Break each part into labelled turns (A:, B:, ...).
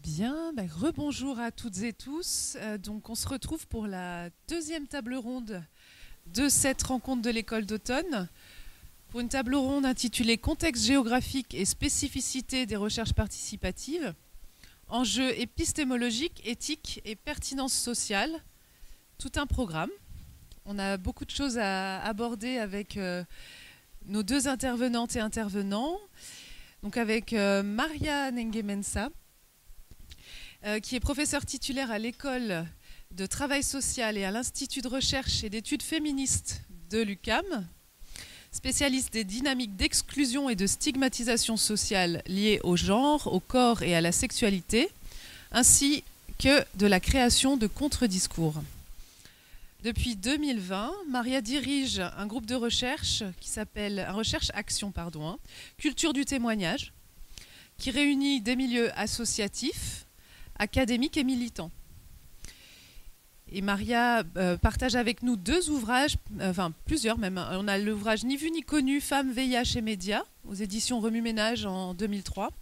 A: Bien, rebonjour à toutes et tous. Donc on se retrouve pour la deuxième table ronde de cette rencontre de l'école d'automne. Pour une table ronde intitulée Contexte géographique et spécificité des recherches participatives, enjeux épistémologiques, éthiques et pertinence sociale. Tout un programme. On a beaucoup de choses à aborder avec nos deux intervenantes et intervenants. Donc avec Maria Nengue-Mensah, qui est professeure titulaire à l'école de travail social et à l'Institut de recherche et d'études féministes de l'UQAM, spécialiste des dynamiques d'exclusion et de stigmatisation sociale liées au genre, au corps et à la sexualité, ainsi que de la création de contre-discours. Depuis 2020, Maria dirige un groupe de recherche qui s'appelle Recherche Action, Culture du témoignage, qui réunit des milieux associatifs, académiques et militants. Et Maria partage avec nous deux ouvrages, plusieurs même. On a l'ouvrage Ni vu ni connu, Femmes, VIH et médias, aux éditions Remue-Ménage en 2003.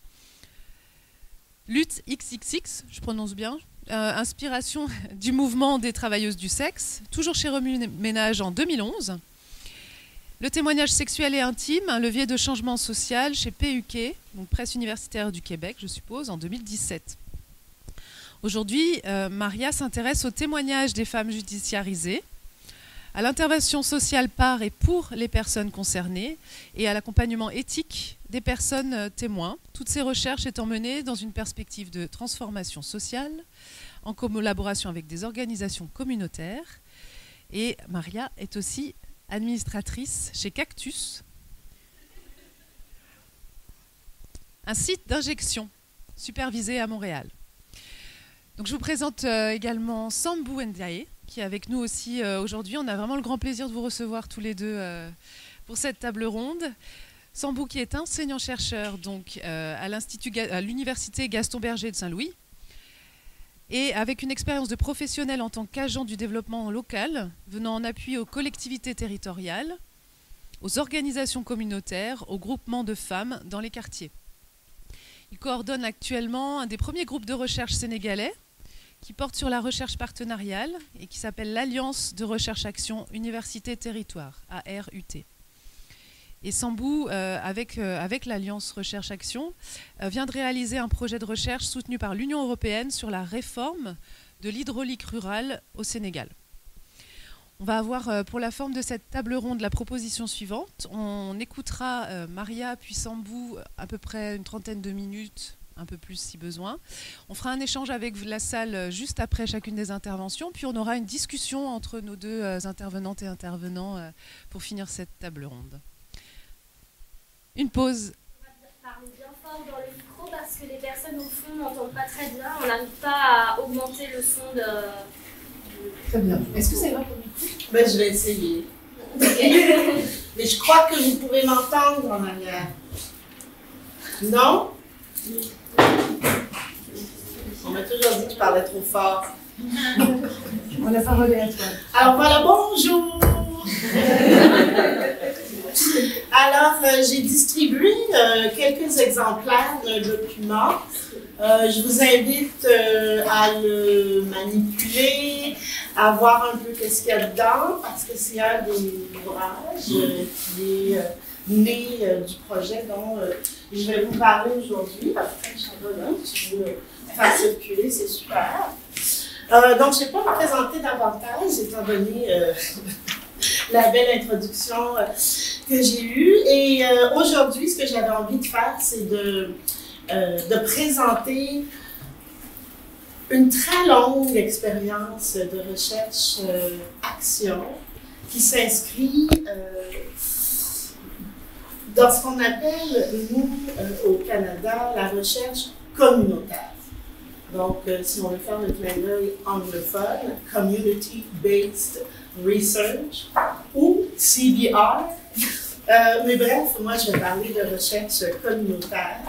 A: Lutte XXX, je prononce bien, inspiration du mouvement des travailleuses du sexe, toujours chez Remue-Ménage en 2011. Le témoignage sexuel et intime, un levier de changement social chez PUQ, donc Presse universitaire du Québec, je suppose, en 2017. Aujourd'hui, Maria s'intéresse au témoignage des femmes judiciarisées, à l'intervention sociale par et pour les personnes concernées et à l'accompagnement éthique des personnes témoins. Toutes ces recherches étant menées dans une perspective de transformation sociale, en collaboration avec des organisations communautaires. Et Maria est aussi administratrice chez Cactus, un site d'injection supervisé à Montréal. Donc je vous présente également Sambou Ndiaye, qui est avec nous aussi aujourd'hui. On a vraiment le grand plaisir de vous recevoir tous les deux pour cette table ronde. Sambou qui est enseignant-chercheur donc, à l'université Gaston Berger de Saint-Louis et avec une expérience de professionnel en tant qu'agent du développement local, venant en appui aux collectivités territoriales, aux organisations communautaires, aux groupements de femmes dans les quartiers. Il coordonne actuellement un des premiers groupes de recherche sénégalais qui porte sur la recherche partenariale et qui s'appelle l'Alliance de recherche action Université Territoire, ARUT. Et Sambou, avec l'Alliance Recherche Action, vient de réaliser un projet de recherche soutenu par l'Union européenne sur la réforme de l'hydraulique rurale au Sénégal. On va avoir pour la forme de cette table ronde la proposition suivante. On écoutera Maria puis Sambou à peu près une trentaine de minutes, un peu plus si besoin. On fera un échange avec la salle juste après chacune des interventions, puis on aura une discussion entre nos deux intervenantes et intervenants pour finir cette table ronde. Une pause.
B: On va parler bien fort dans le micro parce que les personnes au fond n'entendent pas très bien. On n'arrive pas à augmenter le son de...
C: Très bien. Est-ce que ça ira pour le micro?
D: Ben, je vais essayer. Mais je crois que vous pouvez m'entendre en arrière. Non? On m'a toujours dit que je parlais trop fort.
C: On la parole est à toi.
D: Alors voilà, bonjour! Alors, j'ai distribué quelques exemplaires d'un document. Je vous invite à le manipuler, à voir un peu qu'est-ce qu'il y a dedans, parce que c'est un des ouvrages qui est né du projet dont je vais vous parler aujourd'hui. Après, je t'en donne un, si vous faire circuler, c'est super. Donc, je ne vais pas me présenter davantage, étant donné la belle introduction que j'ai eue. Et aujourd'hui, ce que j'avais envie de faire, c'est de présenter une très longue expérience de recherche-action qui s'inscrit dans ce qu'on appelle, nous, au Canada, la recherche communautaire. Donc, si on veut faire le clin d'œil anglophone, Community-Based Research, ou CBR. Mais bref, moi, je vais parler de recherche communautaire,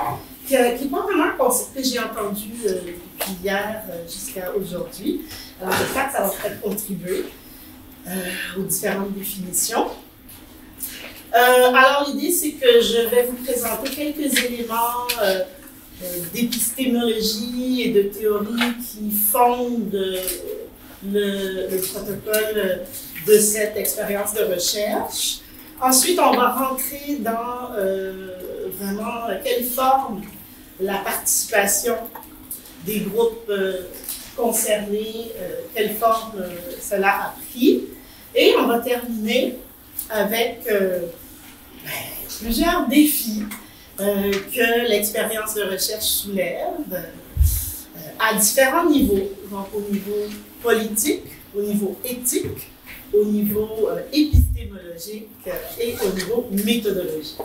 D: qui n'est pas vraiment un concept que j'ai entendu depuis hier jusqu'à aujourd'hui. Alors, j'espère que ça va peut-être contribuer aux différentes définitions. Alors, l'idée, c'est que je vais vous présenter quelques éléments d'épistémologie et de théorie qui fondent le protocole de cette expérience de recherche. Ensuite, on va rentrer dans vraiment quelle forme la participation des groupes concernés, quelle forme cela a pris. Et on va terminer avec plusieurs défis que l'expérience de recherche soulève à différents niveaux, donc au niveau politique, au niveau éthique, au niveau épistémologique et au niveau méthodologique.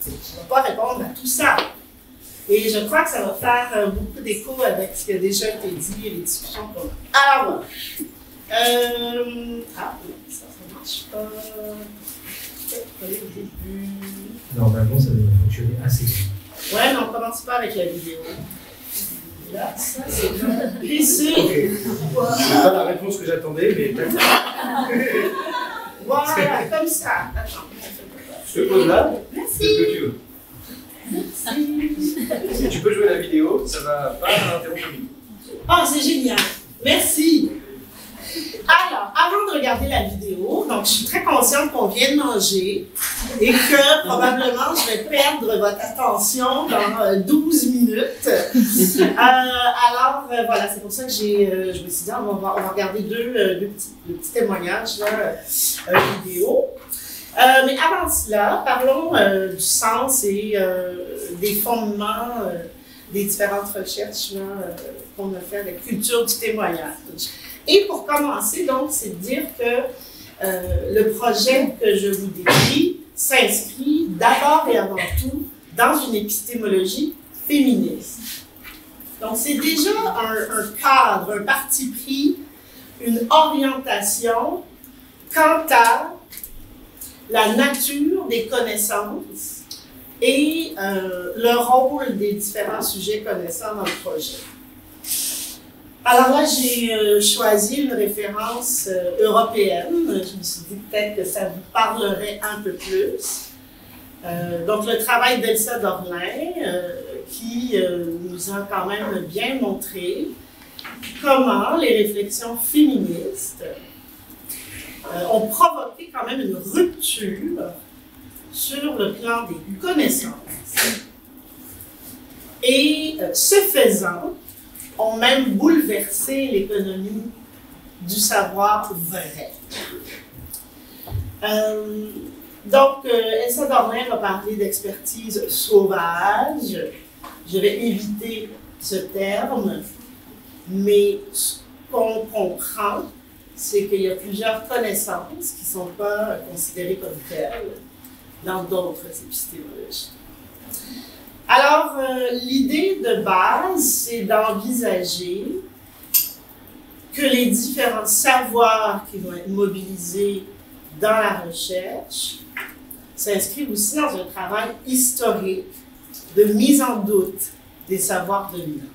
D: Je ne vais pas répondre à tout ça. Et je crois que ça va faire beaucoup d'écho avec ce qui a déjà été dit et les discussions qu'on a. Alors, ça ne marche pas. Peut-être aller au début.
E: Normalement, ça devrait fonctionner assez bien.
D: Ouais, mais on ne commence pas avec la vidéo. Là, ça, c'est le PC.
E: Okay.
D: Voilà.
E: C'est pas la réponse que j'attendais, mais
D: Voilà, comme ça. Attends.
E: je te pose là.
D: Merci.
E: C'est ce que tu veux.
D: Merci.
E: Si tu peux jouer la vidéo, ça va pas interrompre le micro.
D: Oh, c'est génial. Merci. Alors, avant de regarder la vidéo, donc je suis très consciente qu'on vient de manger et que probablement je vais perdre votre attention dans 12 minutes. Alors, voilà, c'est pour ça que je me suis dit, on va regarder deux petits témoignages vidéo. Mais avant cela, parlons du sens et des fondements des différentes recherches qu'on a fait avec Culture du témoignage. Et pour commencer, donc, c'est de dire que le projet que je vous décris s'inscrit d'abord et avant tout dans une épistémologie féministe. Donc, c'est déjà un cadre, un parti pris, une orientation quant à la nature des connaissances et le rôle des différents sujets connaissants dans le projet. Alors là, j'ai choisi une référence européenne. Je me suis dit peut-être que ça vous parlerait un peu plus. Donc, le travail d'Elsa Dorlin, qui nous a quand même bien montré comment les réflexions féministes ont provoqué quand même une rupture sur le plan des connaissances. Et ce faisant, ont même bouleversé l'économie du savoir vrai. Donc, Elsa Dorlin va parler d'expertise sauvage. Je vais éviter ce terme, mais ce qu'on comprend, c'est qu'il y a plusieurs connaissances qui ne sont pas considérées comme telles dans d'autres épistémologies. Alors, l'idée de base, c'est d'envisager que les différents savoirs qui vont être mobilisés dans la recherche s'inscrivent aussi dans un travail historique de mise en doute des savoirs dominants.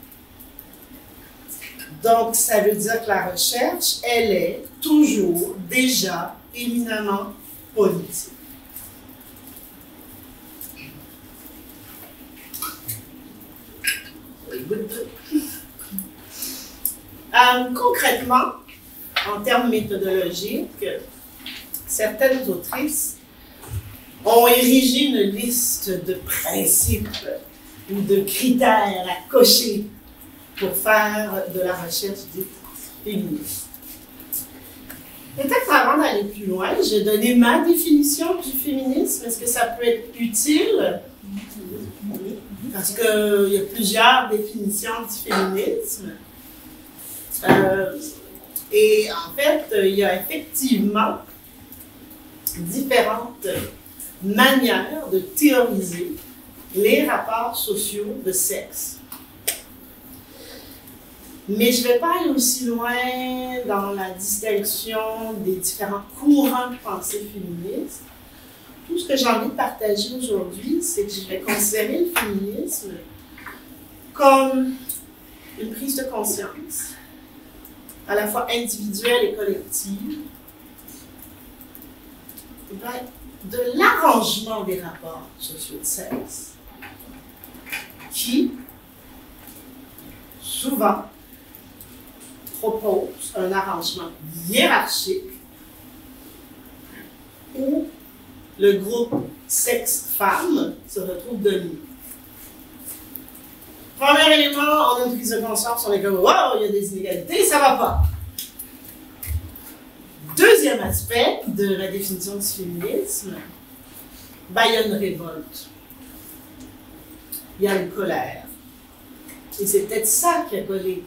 D: Donc, ça veut dire que la recherche, elle est toujours, déjà, éminemment politique. Concrètement, en termes méthodologiques, certaines autrices ont érigé une liste de principes ou de critères à cocher pour faire de la recherche dite féministe. Peut-être avant d'aller plus loin, je vais donner ma définition du féminisme. Est-ce que ça peut être utile? Parce qu'il y a plusieurs définitions du féminisme. Et en fait, il y a effectivement différentes manières de théoriser les rapports sociaux de sexe. Mais je ne vais pas aller aussi loin dans la distinction des différents courants de pensée féministes. Tout ce que j'ai envie de partager aujourd'hui, c'est que je vais considérer le féminisme comme une prise de conscience, à la fois individuelle et collective, de l'arrangement des rapports sociaux de sexe, qui souvent propose un arrangement hiérarchique où le groupe sexe-femme se retrouve dominé. Premier élément, on a une prise de conscience, on est comme « wow, il y a des inégalités, ça va pas ». Deuxième aspect de la définition du féminisme, ben, il y a une révolte. Il y a une colère. Et c'est peut-être ça qui a collé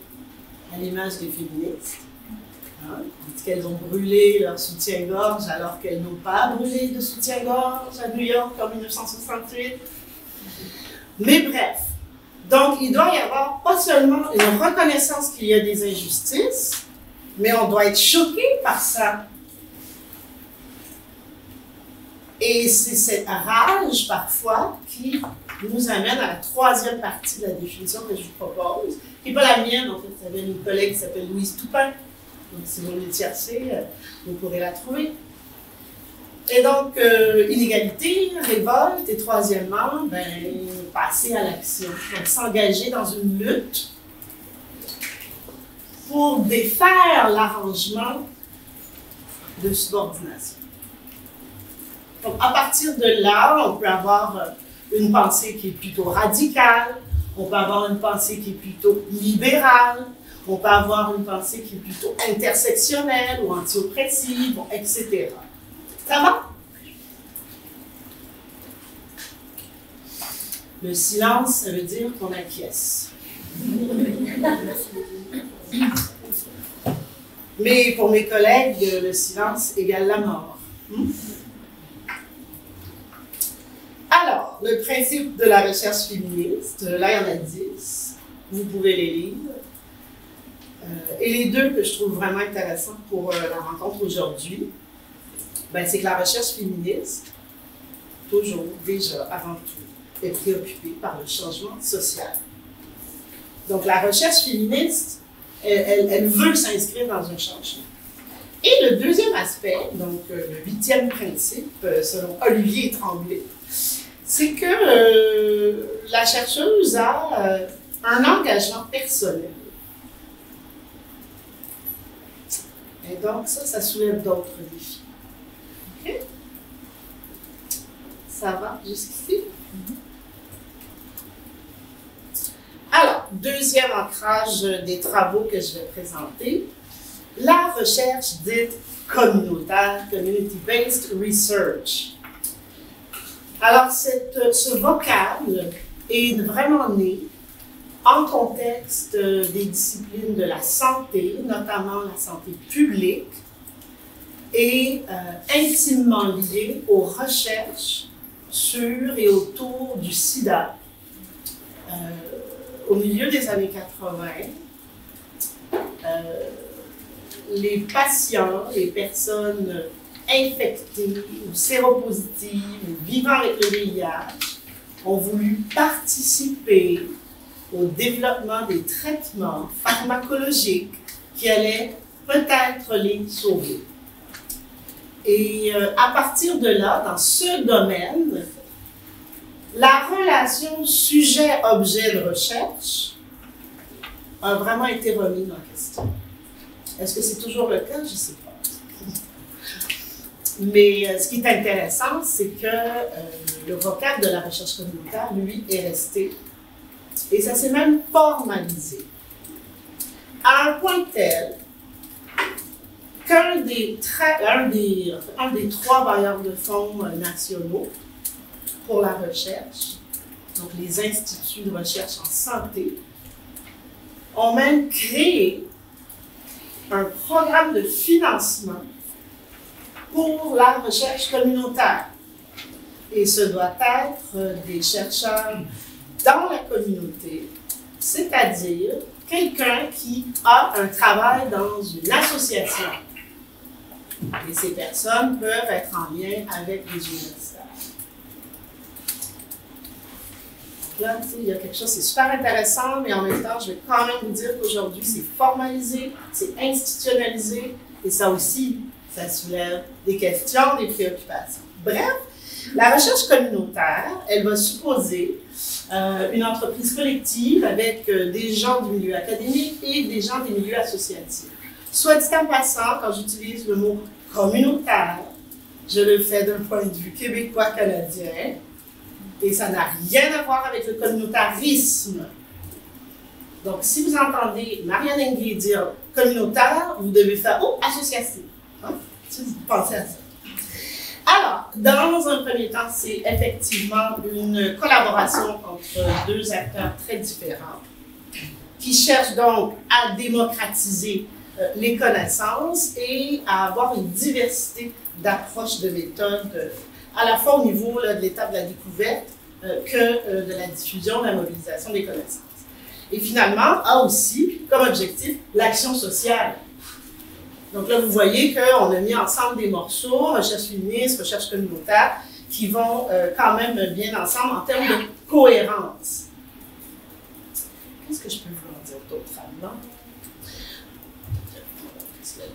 D: à l'image des féministes. Hein? Qu'elles ont brûlé leur soutien-gorge alors qu'elles n'ont pas brûlé de soutien-gorge à New York en 1968. Mais bref, donc il doit y avoir pas seulement une reconnaissance qu'il y a des injustices, mais on doit être choqué par ça. Et c'est cette rage, parfois, qui nous amène à la troisième partie de la définition que je vous propose, qui n'est pas la mienne, en fait. Ça vient d'une collègue qui s'appelle Louise Toupin. Donc, si vous voulez chercher, vous pourrez la trouver. Et donc, inégalité, révolte, et troisièmement, passer à l'action. Donc, s'engager dans une lutte pour défaire l'arrangement de subordination. Donc, à partir de là, on peut avoir une pensée qui est plutôt radicale, on peut avoir une pensée qui est plutôt libérale, on peut avoir une pensée qui est plutôt intersectionnelle ou anti-oppressive, bon, etc. Ça va? Le silence, ça veut dire qu'on acquiesce. Mais pour mes collègues, le silence égale la mort. Alors, le principe de la recherche féministe, là, il y en a 10. Vous pouvez les lire. Et les deux que je trouve vraiment intéressants pour la rencontre aujourd'hui, c'est que la recherche féministe, toujours, déjà, avant tout, est préoccupée par le changement social. Donc, la recherche féministe, elle veut s'inscrire dans un changement. Et le deuxième aspect, donc le 8e principe, selon Olivier Tremblay, c'est que la chercheuse a un engagement personnel. Et donc, ça soulève d'autres défis. OK? Ça va jusqu'ici? Alors, deuxième ancrage des travaux que je vais présenter, la recherche dite communautaire, community-based research. Alors, ce vocable est vraiment né en contexte des disciplines de la santé, notamment la santé publique, et intimement lié aux recherches sur et autour du sida. Au milieu des années 80, les patients, les personnes infectées ou séropositives ou vivant avec le VIH ont voulu participer au développement des traitements pharmacologiques qui allaient peut-être les sauver. Et à partir de là, dans ce domaine, la relation sujet-objet de recherche a vraiment été remise en question. Est-ce que c'est toujours le cas? Je ne sais pas. Mais ce qui est intéressant, c'est que le vocable de la recherche communautaire, lui, est resté. Et ça s'est même formalisé. À un point tel qu'un des 3 bailleurs de fonds nationaux pour la recherche, donc les instituts de recherche en santé, ont même créé un programme de financement pour la recherche communautaire. Et ce doit être des chercheurs dans la communauté, c'est-à-dire quelqu'un qui a un travail dans une association. Et ces personnes peuvent être en lien avec les universitaires. Donc là, il y a quelque chose, c'est super intéressant, mais en même temps, je vais quand même vous dire qu'aujourd'hui, c'est formalisé, c'est institutionnalisé, et ça aussi, ça soulève des questions, des préoccupations. Bref, la recherche communautaire, elle va supposer une entreprise collective avec des gens du milieu académique et des gens des milieux associatifs. Soit dit en passant, quand j'utilise le mot communautaire, je le fais d'un point de vue québécois-canadien et ça n'a rien à voir avec le communautarisme. Donc, si vous entendez Marianne Enguier dire communautaire, vous devez faire « Oh, associatif hein? ». Si vous pensez à ça. Alors, dans un premier temps, c'est effectivement une collaboration entre deux acteurs très différents qui cherchent donc à démocratiser les connaissances et à avoir une diversité d'approches de méthodes, à la fois au niveau là, de l'étape de la découverte que de la diffusion, de la mobilisation des connaissances. Et finalement, a aussi comme objectif l'action sociale. Donc là, vous voyez qu'on a mis ensemble des morceaux, recherche féministe, recherche communautaire, qui vont quand même bien ensemble en termes de cohérence. Qu'est-ce que je peux vous en dire d'autre avant?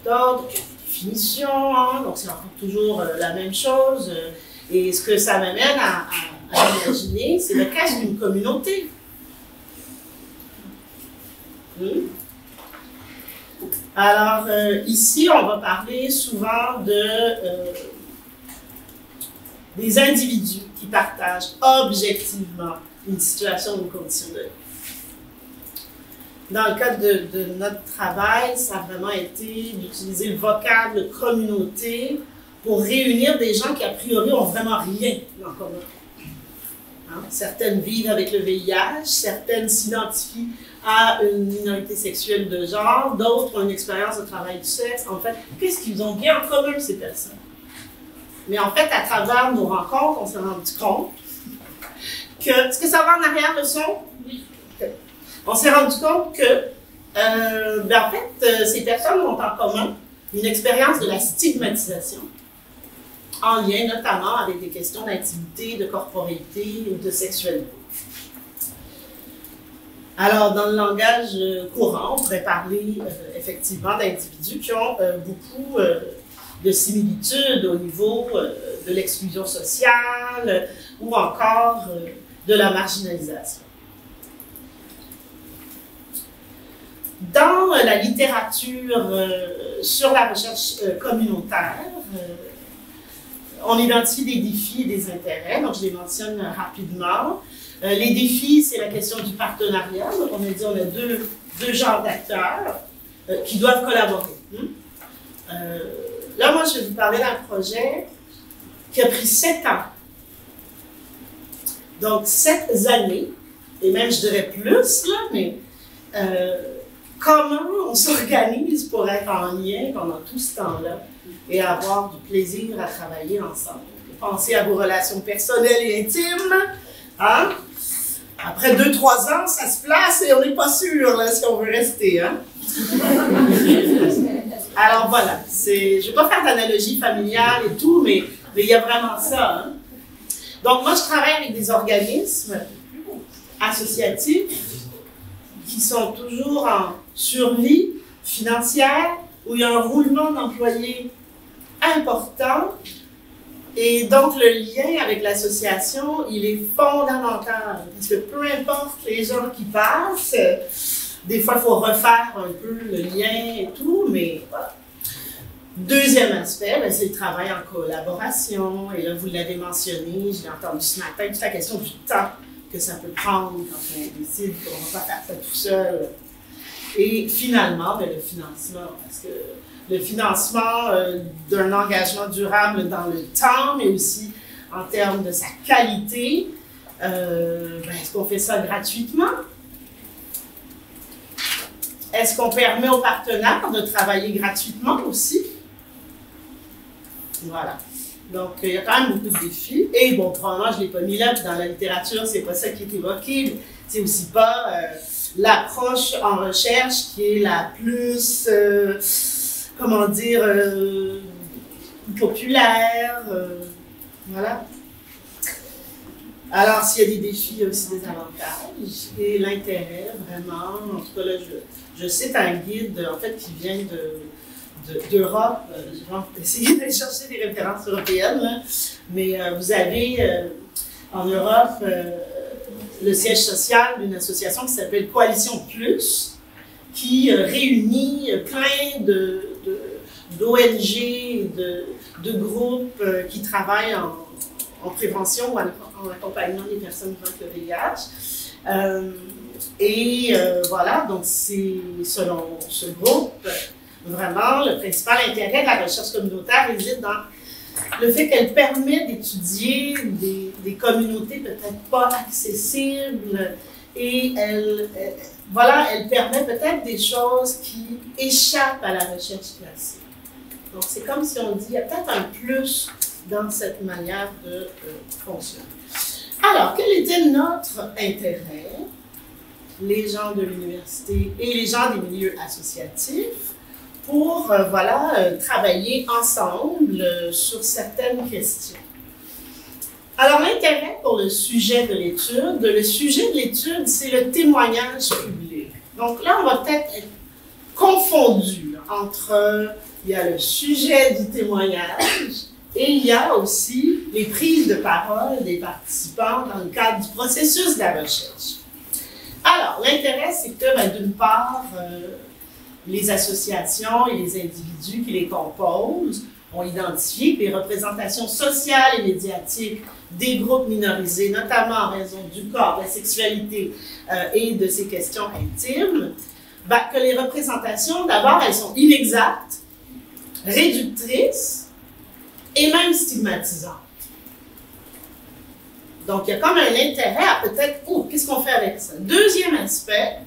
D: Donc, définition, hein? Donc c'est encore toujours la même chose. Et ce que ça m'amène à imaginer, c'est le cas d'une communauté. Alors, ici, on va parler souvent des individus qui partagent objectivement une situation ou une condition de vie. Dans le cadre de notre travail, ça a vraiment été d'utiliser le vocable communauté pour réunir des gens qui, a priori, n'ont vraiment rien en commun. Hein? Certaines vivent avec le VIH, certaines s'identifient à une minorité sexuelle de genre, d'autres ont une expérience de travail du sexe. En fait, qu'est-ce qu'ils ont bien en commun, ces personnes? Mais en fait, à travers nos rencontres, on s'est rendu compte que... Est-ce que ça va en arrière, le son? Oui. Okay. On s'est rendu compte que, en fait, ces personnes ont en commun une expérience de la stigmatisation, en lien notamment avec des questions d'intimité, de corporéité ou de sexualité. Alors, dans le langage courant, on pourrait parler effectivement d'individus qui ont beaucoup de similitudes au niveau de l'exclusion sociale ou encore de la marginalisation. Dans la littérature sur la recherche communautaire, on identifie des défis et des intérêts, donc je les mentionne rapidement. Les défis, c'est la question du partenariat. Donc, on a dit on a deux genres d'acteurs qui doivent collaborer. Là, moi, je vais vous parler d'un projet qui a pris 7 ans. Donc, 7 années, et même, je dirais plus, là, mais comment on s'organise pour être en lien pendant tout ce temps-là et avoir du plaisir à travailler ensemble. Pensez à vos relations personnelles et intimes. Hein? Après 2-3 ans, ça se place et on n'est pas sûr là, si on veut rester. Hein? Alors voilà, je ne vais pas faire d'analogie familiale et tout, mais il y a vraiment ça. Hein? Donc moi, je travaille avec des organismes associatifs qui sont toujours en survie financière, où il y a un roulement d'employés important. Et donc, le lien avec l'association, il est fondamental. Parce que peu importe les gens qui passent, des fois, il faut refaire un peu le lien et tout, mais voilà. Deuxième aspect, c'est le travail en collaboration. Et là, vous l'avez mentionné, je l'ai entendu ce matin, toute la question du temps que ça peut prendre quand on décide qu'on ne va pas faire ça tout seul. Et finalement, le financement, parce que le financement d'un engagement durable dans le temps, mais aussi en termes de sa qualité. Est-ce qu'on fait ça gratuitement? Est-ce qu'on permet aux partenaires de travailler gratuitement aussi? Voilà. Donc, il y a quand même beaucoup de défis. Et bon, probablement, je ne l'ai pas mis là, puis dans la littérature, c'est pas ça qui est évoqué. C'est aussi pas l'approche en recherche qui est la plus... comment dire, populaire, voilà. Alors, s'il y a des défis, il y a aussi des avantages et l'intérêt, vraiment. En tout cas, là, je cite un guide, en fait, qui vient d'Europe. Je vais essayer d'aller chercher des références européennes, là. Mais vous avez, en Europe, le siège social d'une association qui s'appelle Coalition Plus, qui réunit plein d'ONG, de groupes qui travaillent en prévention ou en accompagnement des personnes vivant avec le VIH. Voilà, donc c'est selon ce groupe, vraiment, le principal intérêt de la recherche communautaire réside dans le fait qu'elle permet d'étudier des communautés peut-être pas accessibles et elle permet peut-être des choses qui échappent à la recherche classique. Donc c'est comme si on dit, il y a peut-être un plus dans cette manière de fonctionner. Alors, quel était notre intérêt, les gens de l'université et les gens des milieux associatifs, pour travailler ensemble sur certaines questions? Alors, l'intérêt pour le sujet de l'étude, c'est le témoignage public. Donc là, on va peut-être être confondu entre, il y a le sujet du témoignage et il y a aussi les prises de parole des participants dans le cadre du processus de la recherche. Alors, l'intérêt, c'est que, d'une part, les associations et les individus qui les composent ont identifié que les représentations sociales et médiatiques des groupes minorisés, notamment en raison du corps, de la sexualité et de ces questions intimes, que les représentations, d'abord, elles sont inexactes, réductrices et même stigmatisantes. Donc, il y a comme un intérêt à peut-être, qu'est-ce qu'on fait avec ça? Deuxième aspect,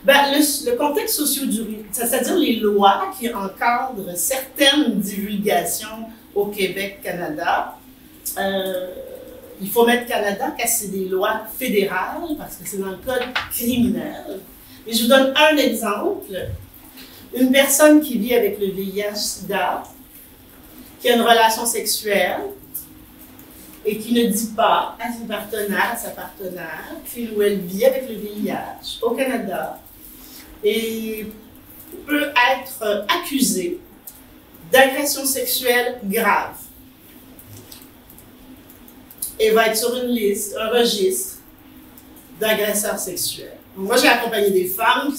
D: le contexte socio-juridique, c'est-à-dire les lois qui encadrent certaines divulgations au Québec, Canada. Il faut mettre Canada car c'est des lois fédérales, parce que c'est dans le code criminel. Mais je vous donne un exemple. Une personne qui vit avec le VIH-Sida, qui a une relation sexuelle, et qui ne dit pas à son partenaire, à sa partenaire, qu'il ou elle vit avec le VIH au Canada, et peut être accusée d'agression sexuelle grave. Et va être sur une liste, un registre d'agresseurs sexuels. Donc moi, j'ai accompagné des femmes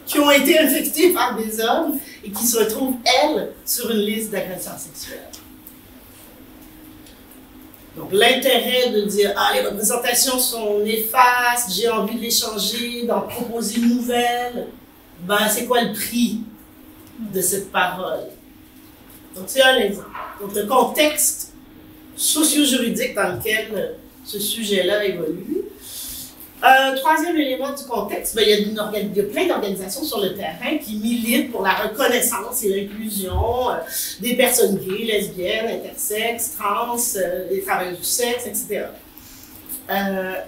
D: qui ont été infectées par des hommes et qui se retrouvent, elles, sur une liste d'agresseurs sexuels. Donc, l'intérêt de dire « Ah, les représentations sont néfastes, j'ai envie de les changer, d'en proposer une nouvelle. » C'est quoi le prix de cette parole? Donc, c'est un exemple. Donc, le contexte socio-juridique dans lequel ce sujet-là évolue. Troisième élément du contexte, il y a plein d'organisations sur le terrain qui militent pour la reconnaissance et l'inclusion des personnes gays, lesbiennes, intersexes, trans, des travailleurs du sexe, etc.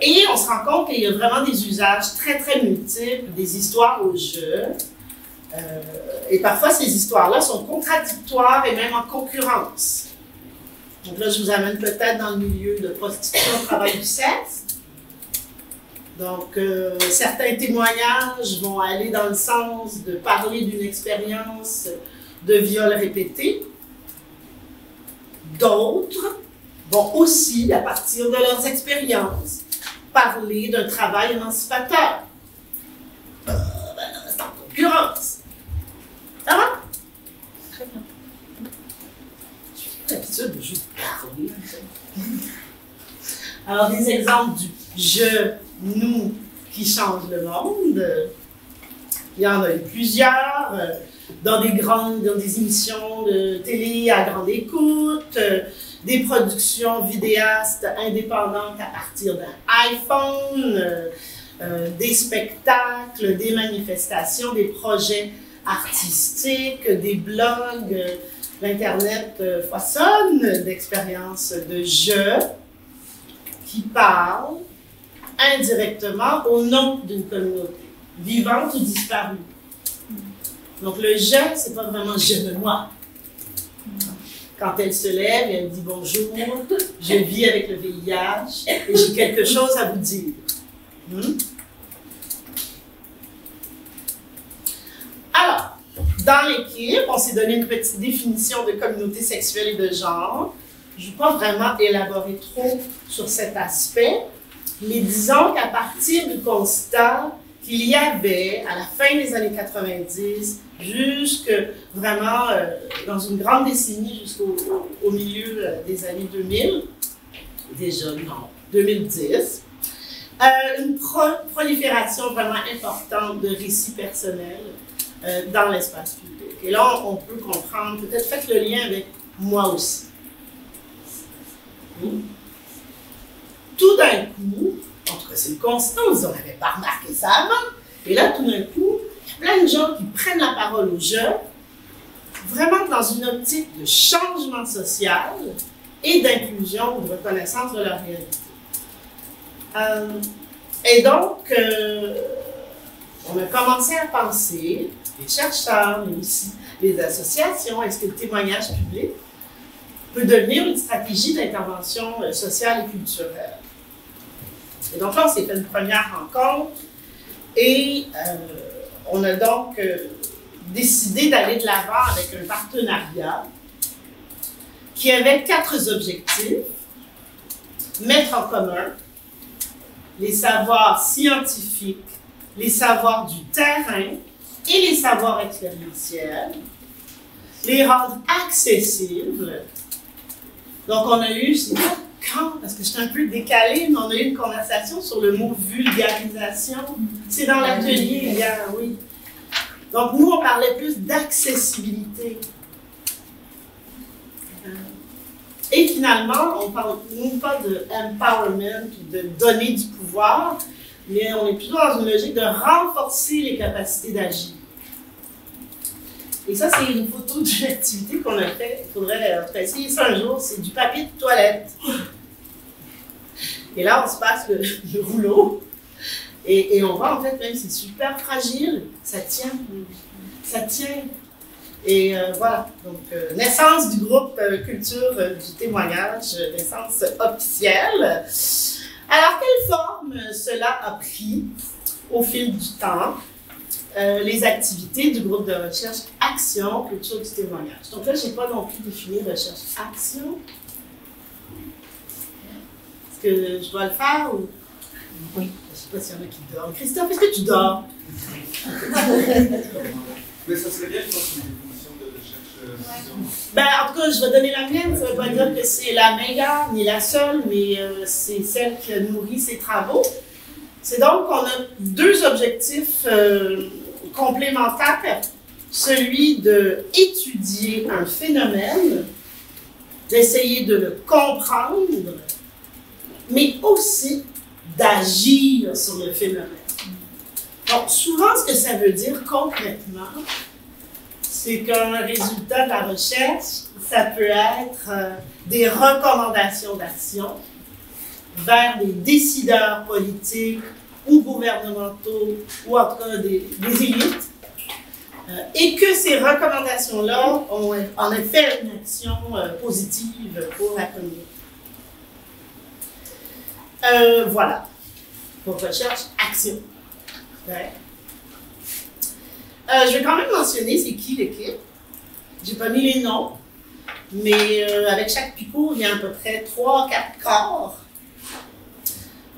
D: Et on se rend compte qu'il y a vraiment des usages très, très multiples, des histoires au jeu. Et parfois, ces histoires-là sont contradictoires et même en concurrence. Donc là, je vous amène peut-être dans le milieu de prostitution, travail du sexe. Donc, certains témoignages vont aller dans le sens de parler d'une expérience de viol répété. D'autres vont aussi, à partir de leurs expériences, parler d'un travail émancipateur. C'est en concurrence. Ça va? Très bien. J'ai l'habitude de juste parler. Alors, des exemples du « je », « nous » qui changent le monde. Il y en a eu plusieurs, dans des émissions de télé à grande écoute, des productions vidéastes indépendantes à partir d'un iPhone, des spectacles, des manifestations, des projets artistiques, des blogs. L'Internet foisonne d'expériences de jeux qui parlent indirectement au nom d'une communauté, vivante ou disparue. Donc le « je », c'est pas vraiment « je me moi ». Quand elle se lève et elle dit « bonjour, je vis avec le VIH et j'ai quelque chose à vous dire ». Alors, dans l'équipe, on s'est donné une petite définition de communauté sexuelle et de genre. Je ne vais pas vraiment élaborer trop sur cet aspect. Mais disons qu'à partir du constat qu'il y avait, à la fin des années 90, jusque vraiment dans une grande décennie, jusqu'au milieu des années 2000, déjà non, 2010, une prolifération vraiment importante de récits personnels dans l'espace public. Et là, on peut comprendre, peut-être faites le lien avec moi aussi. Tout d'un coup, en tout cas c'est le constat, on n'avait pas remarqué ça avant, et là tout d'un coup, il y a plein de gens qui prennent la parole aux jeunes, vraiment dans une optique de changement social et d'inclusion ou de reconnaissance de leur réalité. Et donc, on a commencé à penser, les chercheurs, mais aussi les associations, est-ce que le témoignage public peut devenir une stratégie d'intervention sociale et culturelle? Et donc là, on s'est fait une première rencontre et on a donc décidé d'aller de l'avant avec un partenariat qui avait 4 objectifs. Mettre en commun les savoirs scientifiques, les savoirs du terrain et les savoirs expérientiels, les rendre accessibles. Donc, on a eu, je ne sais pas quand, parce que j'étais un peu décalée, mais on a eu une conversation sur le mot vulgarisation. C'est dans l'atelier hier, oui. Donc, nous, on parlait plus d'accessibilité. Et finalement, on ne parle non pas de empowerment, de donner du pouvoir, mais on est plutôt dans une logique de renforcer les capacités d'agir. Et ça, c'est une photo d'une activité qu'on a faite. Il faudrait essayer ça un jour. C'est du papier de toilette. Et là, on se passe le rouleau. Et on voit, en fait, même c'est super fragile. Ça tient. Ça tient. Et voilà. Donc, naissance du groupe Culture du témoignage, naissance officielle. Alors, quelle forme cela a pris au fil du temps? Les activités du groupe de recherche Action, Culture du témoignage. Donc là, je n'ai pas non plus défini recherche Action. Est-ce que je dois le faire ou... Oui. Je ne sais pas s'il y en a qui dorment. Christophe, est-ce que tu dors?
F: Mais ça serait bien, je pense, une définition de recherche Action.
D: Ben, en tout cas, je vais donner la mienne. Ça ne veut pas dire que c'est la meilleure ni la seule, mais c'est celle qui a nourri ses travaux. C'est donc qu'on a 2 objectifs complémentaires. Celui d'étudier un phénomène, d'essayer de le comprendre, mais aussi d'agir sur le phénomène. Donc, souvent, ce que ça veut dire concrètement, c'est qu'un résultat de la recherche, ça peut être des recommandations d'action vers des décideurs politiques ou gouvernementaux, ou en tout cas des élites, et que ces recommandations-là ont en effet une action positive pour la communauté. Voilà, pour recherche, action. Ouais. Je vais quand même mentionner c'est qui l'équipe. J'ai pas mis les noms, mais avec chaque picot, il y a à peu près 3-4 corps.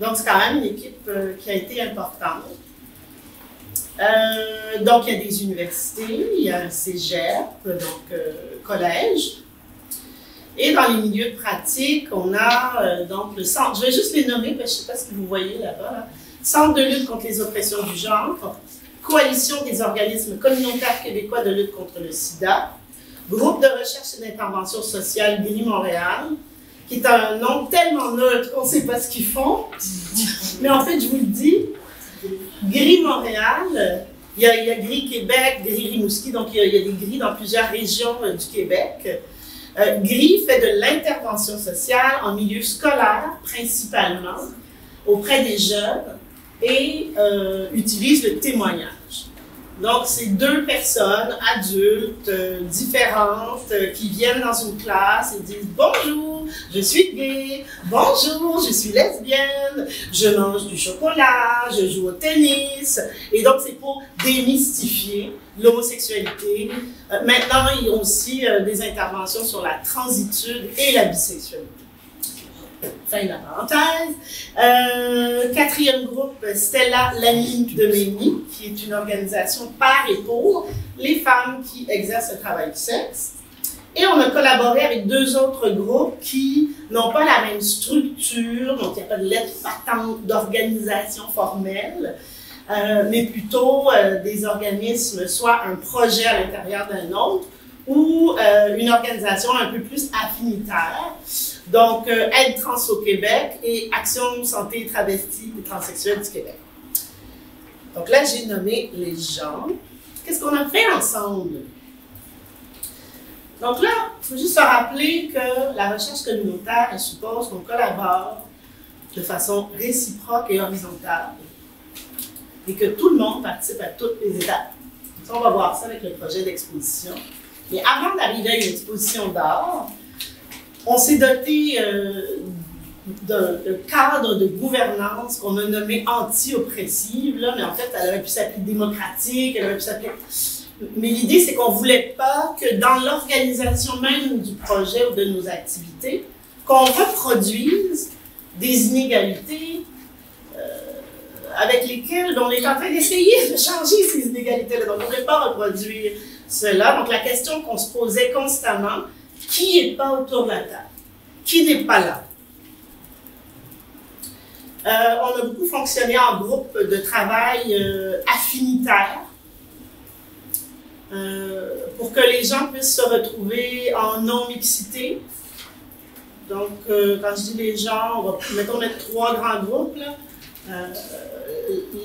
D: Donc, c'est quand même une équipe qui a été importante. Donc, il y a des universités, il y a un cégep, donc collège. Et dans les milieux de pratique, on a donc le centre, je vais juste les nommer, parce que je ne sais pas ce que vous voyez là-bas. Là. Centre de lutte contre les oppressions du genre, Coalition des organismes communautaires québécois de lutte contre le sida, Groupe de recherche et d'intervention sociale Gris Montréal, qui est un nom tellement neutre qu'on ne sait pas ce qu'ils font. Mais en fait, je vous le dis, Gris Montréal, il y a Gris Québec, Gris Rimouski, donc il y a des gris dans plusieurs régions du Québec. Gris fait de l'intervention sociale en milieu scolaire, principalement, auprès des jeunes, et utilise le témoignage. Donc, c'est 2 personnes adultes, différentes, qui viennent dans une classe et disent « Bonjour, je suis gay. Bonjour, je suis lesbienne. Je mange du chocolat. Je joue au tennis. » Et donc, c'est pour démystifier l'homosexualité. Maintenant, ils ont aussi des interventions sur la transitude et la bisexualité. Fin de la parenthèse. Quatrième groupe, Stella Lamy de Mény, qui est une organisation par et pour les femmes qui exercent le travail du sexe. Et on a collaboré avec 2 autres groupes qui n'ont pas la même structure, donc il n'y a pas de lettre patente d'organisation formelle, mais plutôt des organismes, soit un projet à l'intérieur d'un autre, ou une organisation un peu plus affinitaire. Donc, Aide Trans au Québec et Action Santé Travestis et Transsexuels du Québec. Donc là, j'ai nommé les gens. Qu'est-ce qu'on a fait ensemble? Donc là, il faut juste se rappeler que la recherche communautaire, elle suppose qu'on collabore de façon réciproque et horizontale et que tout le monde participe à toutes les étapes. Ça, on va voir ça avec le projet d'exposition. Mais avant d'arriver à une exposition d'art, on s'est doté d'un cadre de gouvernance qu'on a nommé anti-oppressive, mais en fait, elle aurait pu s'appeler démocratique, elle aurait pu s'appeler... Mais l'idée, c'est qu'on ne voulait pas que dans l'organisation même du projet ou de nos activités, qu'on reproduise des inégalités avec lesquelles on est en train d'essayer de changer ces inégalités-là. Donc, on ne voulait pas reproduire cela. Donc, la question qu'on se posait constamment, qui n'est pas autour de la table? Qui n'est pas là? On a beaucoup fonctionné en groupe de travail affinitaire pour que les gens puissent se retrouver en non-mixité. Donc, quand je dis les gens, on va mettons mettre 3 grands groupes, là.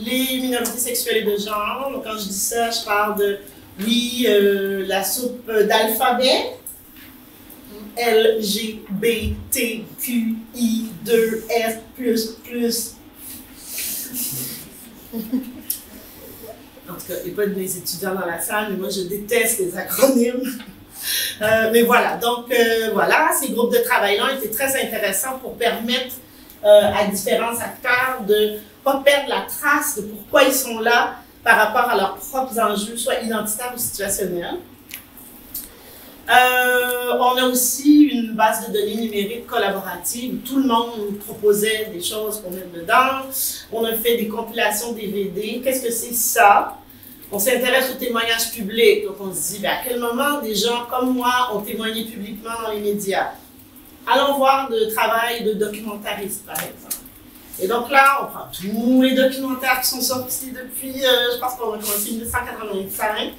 D: Les minorités sexuelles et de genre. Donc, quand je dis ça, je parle de, oui, la soupe d'alphabet, LGBTQI2S++. En tout cas, il n'y a pas de mes étudiants dans la salle, mais moi, je déteste les acronymes. Mais voilà, donc voilà, ces groupes de travail-là étaient très intéressants pour permettre à différents acteurs de ne pas perdre la trace de pourquoi ils sont là par rapport à leurs propres enjeux, soit identitaires ou situationnels. On a aussi une base de données numérique collaborative où tout le monde proposait des choses pour mettre dedans. On a fait des compilations DVD. Qu'est-ce que c'est ça? On s'intéresse aux témoignages publics. Donc on se dit, à quel moment des gens comme moi ont témoigné publiquement dans les médias? Allons voir le travail de documentaristes, par exemple. Et donc là, on prend tous les documentaires qui sont sortis depuis, je pense qu'on a commencé en 1985.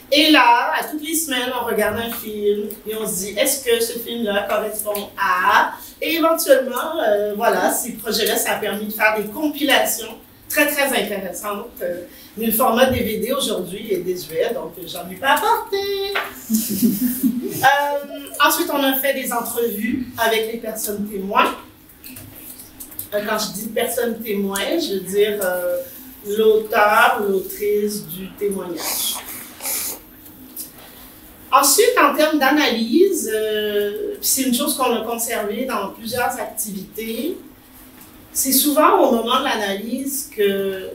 D: Et là, à toutes les semaines, on regarde un film et on se dit, est-ce que ce film-là correspond à... Et éventuellement, voilà, ces projets-là, ça a permis de faire des compilations très, très intéressantes. Mais le format DVD aujourd'hui est désuet, donc j'en ai pas apporté. Ensuite, on a fait des entrevues avec les personnes témoins. Quand je dis personne témoin, je veux dire l'auteur ou l'autrice du témoignage. Ensuite, en termes d'analyse, c'est une chose qu'on a conservée dans plusieurs activités, c'est souvent au moment de l'analyse que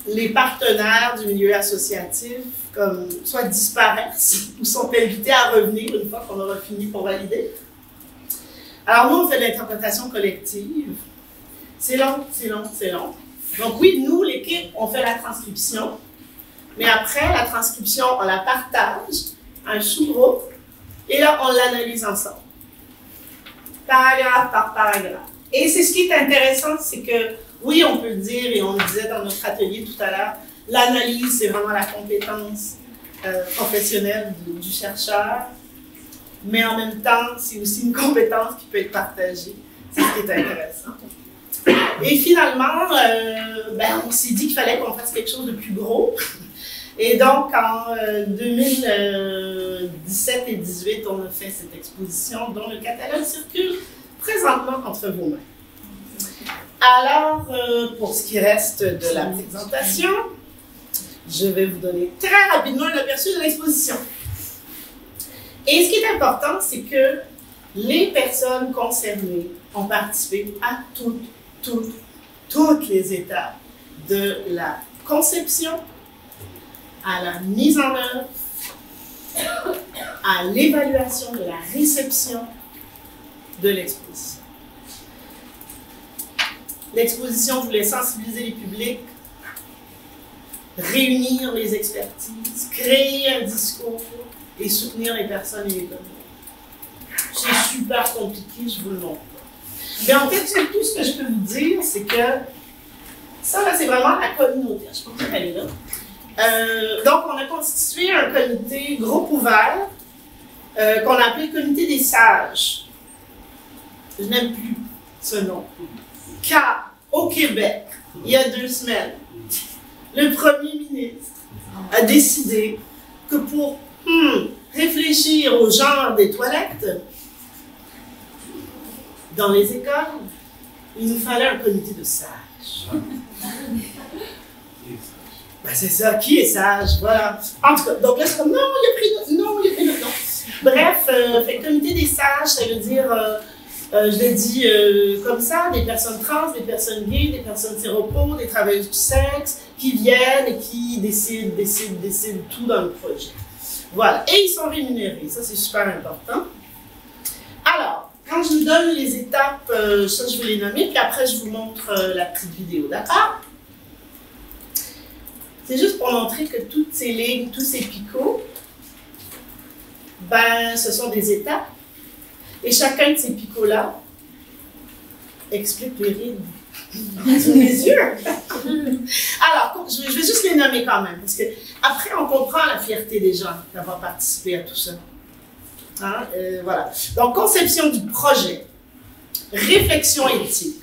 D: les partenaires du milieu associatif comme, soit disparaissent ou sont invités à revenir une fois qu'on aura fini pour valider. Alors nous, on fait de l'interprétation collective. C'est long, c'est long, c'est long. Donc oui, nous, l'équipe, on fait la transcription, mais après, la transcription, on la partage à un sous-groupe, et là, on l'analyse ensemble. Paragraphe par paragraphe. Et c'est ce qui est intéressant, c'est que, oui, on peut le dire, et on le disait dans notre atelier tout à l'heure, l'analyse, c'est vraiment la compétence professionnelle du chercheur, mais en même temps, c'est aussi une compétence qui peut être partagée. C'est ce qui est intéressant. Et finalement, on s'est dit qu'il fallait qu'on fasse quelque chose de plus gros. Et donc, en 2017 et 2018, on a fait cette exposition dont le catalogue circule présentement entre vos mains. Alors, pour ce qui reste de la présentation, je vais vous donner très rapidement un aperçu de l'exposition. Et ce qui est important, c'est que les personnes concernées ont participé à toutes les étapes de la conception, à la mise en œuvre, à l'évaluation de la réception de l'exposition. L'exposition voulait sensibiliser les publics, réunir les expertises, créer un discours et soutenir les personnes et les communautés. C'est super compliqué, je vous le montre pas. Mais en fait, tout ce que je peux vous dire, c'est que ça, là, c'est vraiment la communauté. Je pense qu'elle est là. Donc, on a constitué un comité groupe ouvert qu'on a appelé le comité des sages. Je n'aime plus ce nom. Car, au Québec, il y a 2 semaines, le premier ministre a décidé que pour réfléchir au genre des toilettes dans les écoles, il nous fallait un comité de sages. Ben c'est ça, qui est sage? Voilà. En tout cas, donc là, c'est comme non, il a pris non, il a pris non. Bref, fait comité des sages, ça veut dire, je l'ai dit comme ça, des personnes trans, des personnes gays, des personnes séropos, des travailleuses du sexe, qui viennent et qui décident tout dans le projet. Voilà. Et ils sont rémunérés, ça c'est super important. Alors, quand je vous donne les étapes, ça je vais les nommer, puis après je vous montre la petite vidéo, d'accord? C'est juste pour montrer que toutes ces lignes, tous ces picots, ben, ce sont des étapes. Et chacun de ces picots-là explique les rides sous mes yeux. Alors, je vais juste les nommer quand même, parce que après on comprend la fierté des gens d'avoir participé à tout ça. Hein? Voilà. Donc, conception du projet, réflexion éthique.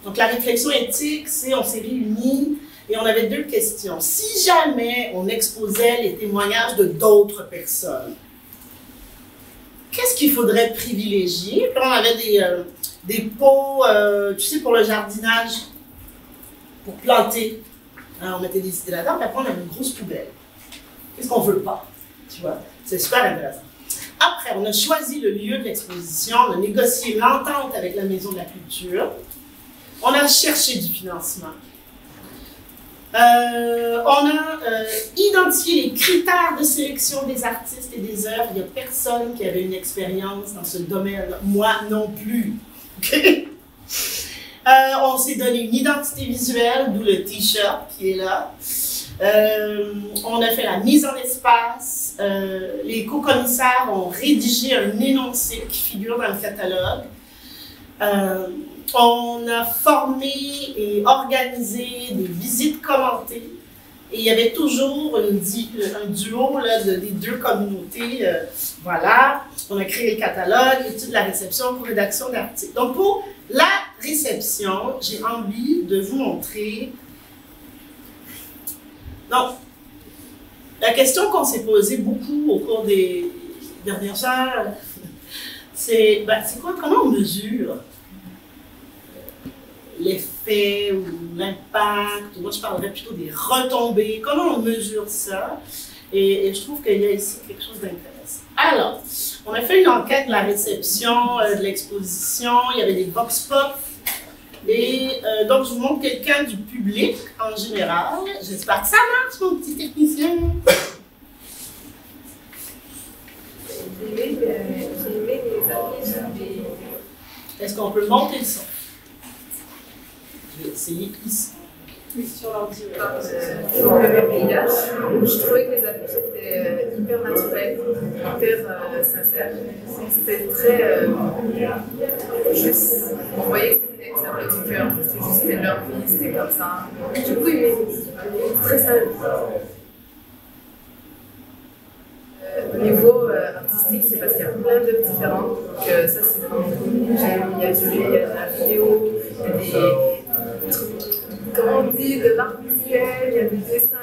D: Donc, la réflexion éthique, c'est on s'est réunis et on avait 2 questions. Si jamais on exposait les témoignages de d'autres personnes, qu'est-ce qu'il faudrait privilégier? Puis on avait des pots, tu sais, pour le jardinage, pour planter. Alors, on mettait des idées là-dedans, puis après on avait une grosse poubelle. Qu'est-ce qu'on veut pas? Tu vois? C'est super intéressant. Après, on a choisi le lieu de l'exposition, on a négocié l'entente avec la Maison de la Culture, on a cherché du financement. On a identifié les critères de sélection des artistes et des œuvres. Il n'y a personne qui avait une expérience dans ce domaine. Moi non plus. On s'est donné une identité visuelle, d'où le t-shirt qui est là. On a fait la mise en espace. Les co-commissaires ont rédigé un énoncé qui figure dans le catalogue. On a formé et organisé des visites commentées. Et il y avait toujours un duo là, des 2 communautés. Voilà. On a créé le catalogue, étude de la réception, rédaction d'articles. Donc, pour la réception, j'ai envie de vous montrer. Donc, la question qu'on s'est posée beaucoup au cours des dernières heures, c'est quoi, comment on mesure l'effet ou l'impact? Moi, je parlerais plutôt des retombées. Comment on mesure ça? Et je trouve qu'il y a ici quelque chose d'intéressant. Alors, on a fait une enquête de la réception de l'exposition. Il y avait des vox pop. Et donc, je vous montre quelqu'un du public en général. J'espère que ça marche, mon petit technicien.
G: J'ai aimé les affiches des...
D: Est-ce qu'on peut monter le son? Je vais essayer ici.
G: Oui, sur l'ordi. Pour le village, je trouvais que les affiches étaient hyper naturelles, hyper sincères. C'était très juste. On voyait que ça venait du cœur. C'était leur vie, c'était comme ça. J'ai beaucoup aimé. Très simple. Au niveau artistique, c'est parce qu'il y a plein d'œuvres différentes. Donc ça, c'est cool. Il y a de la vidéo, il y a comment on dit, de l'art visuel, il y a des dessins,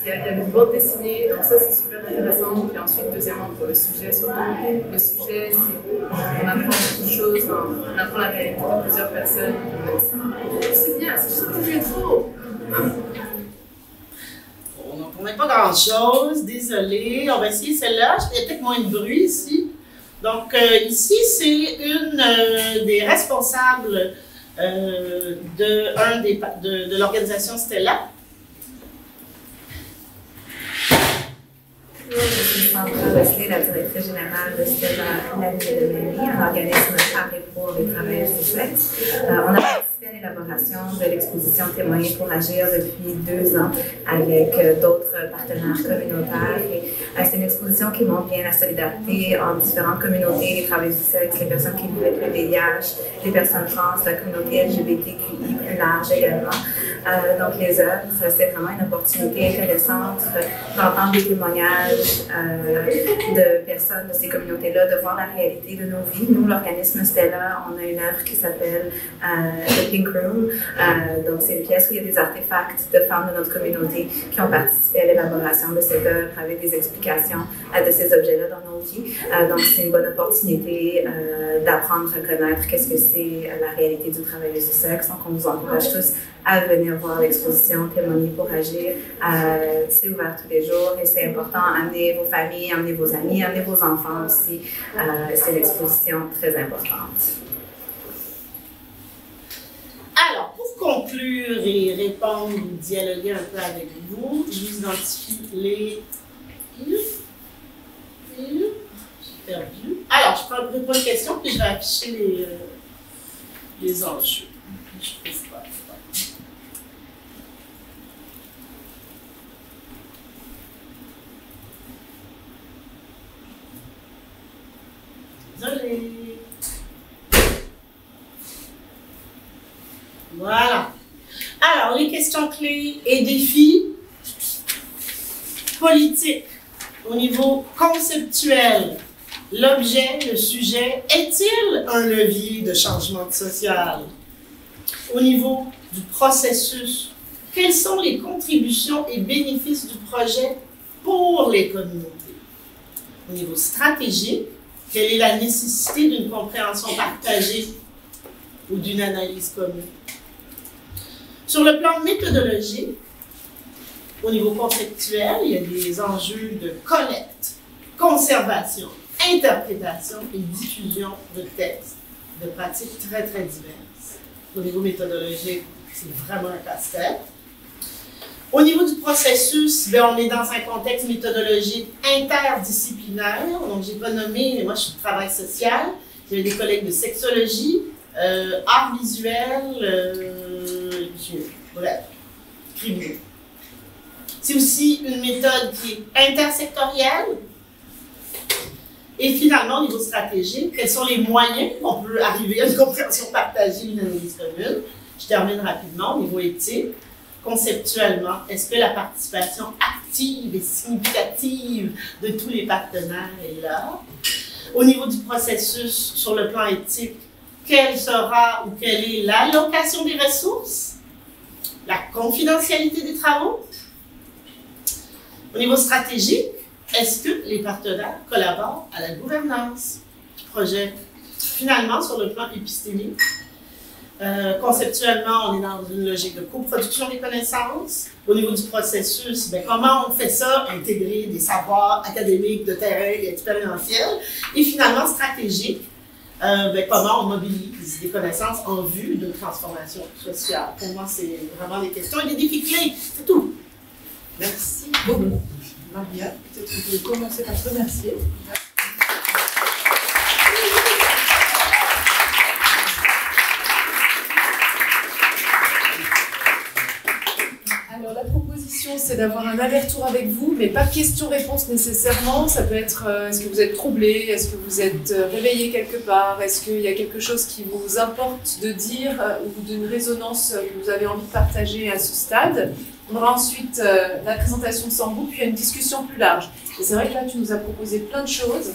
G: il y a des bandes dessinées. Donc ça, c'est super intéressant. Puis ensuite, deuxièmement, pour le sujet, surtout, le sujet, on apprend beaucoup de choses, on apprend la réalité de plusieurs personnes. C'est bien, c'est juste que je trop.
D: On n'entendait pas grand-chose, désolé. On va essayer celle-là. Il y a peut-être moins de bruit ici. Donc, ici, c'est une des responsables de l'organisation Stella.
H: Je suis Sandra Wesley, la directrice générale de Stella, la ville de Mairie, un organisme à pour les travailleurs du sexe. On a participé à l'élaboration de l'exposition Témoigner pour agir depuis 2 ans avec d'autres partenaires communautaires. C'est une exposition qui montre bien la solidarité en différentes communautés, les travailleurs du sexe, les personnes qui vivent avec le VIH, les personnes trans, la communauté LGBTQI plus large également. Donc les œuvres, c'est vraiment une opportunité intéressante d'entendre des témoignages de personnes de ces communautés-là, de voir la réalité de nos vies. Nous, l'organisme Stella, on a une œuvre qui s'appelle The Pink Room. Donc c'est une pièce où il y a des artefacts de femmes de notre communauté qui ont participé à l'élaboration de cette œuvre avec des explications de ces objets-là dans nos vies. Donc c'est une bonne opportunité d'apprendre à connaître qu'est-ce que c'est la réalité du travail du sexe. Donc on vous encourage tous à venir voir l'exposition Témoigner pour agir. C'est ouvert tous les jours et c'est important. Amenez vos familles, amenez vos amis, amenez vos enfants aussi. C'est une exposition très importante.
D: Alors, pour conclure et répondre ou dialoguer un peu avec vous, je vous identifie les... J'ai perdu. Alors, je prends une question puis je vais afficher les enjeux. Je trouve pas. Désolée. Voilà. Alors, les questions clés et défis politiques au niveau conceptuel. L'objet, le sujet, est-il un levier de changement social? Au niveau du processus, quelles sont les contributions et bénéfices du projet pour les communautés? Au niveau stratégique, quelle est la nécessité d'une compréhension partagée ou d'une analyse commune? Sur le plan méthodologique, au niveau conceptuel, il y a des enjeux de collecte, conservation, interprétation et diffusion de textes, de pratiques très, très diverses. Au niveau méthodologique, c'est vraiment un casse-tête. Au niveau du processus, on est dans un contexte méthodologique interdisciplinaire. Donc, je n'ai pas nommé, mais moi, je suis de travail social. J'ai des collègues de sexologie, art visuel, bref, criminaux. C'est aussi une méthode qui est intersectorielle. Et finalement, au niveau stratégique, quels sont les moyens qu'on peut arriver à une compréhension partagée, une analyse commune? Je termine rapidement. Au niveau éthique, conceptuellement, est-ce que la participation active et significative de tous les partenaires est là? Au niveau du processus, sur le plan éthique, quelle sera ou quelle est l'allocation des ressources? La confidentialité des travaux? Au niveau stratégique, est-ce que les partenaires collaborent à la gouvernance du projet? Finalement, sur le plan épistémique, conceptuellement, on est dans une logique de coproduction des connaissances. Au niveau du processus, comment on fait ça? Intégrer des savoirs académiques, de terrain et expérientiels. Et finalement, stratégique, comment on mobilise des connaissances en vue d'une transformation sociale. Pour moi, c'est vraiment des questions et des défis clés. C'est tout.
C: Merci beaucoup. Maria, peut-être que vous pouvez commencer par se remercier. Alors, la proposition, c'est d'avoir un aller-retour avec vous, mais pas de questions-réponses nécessairement. Ça peut être est-ce que vous êtes troublé, est-ce que vous êtes réveillé quelque part, est-ce qu'il y a quelque chose qui vous importe de dire ou d'une résonance que vous avez envie de partager à ce stade. On aura ensuite la présentation de Sambou, puis une discussion plus large. Et c'est vrai que là, tu nous as proposé plein de choses.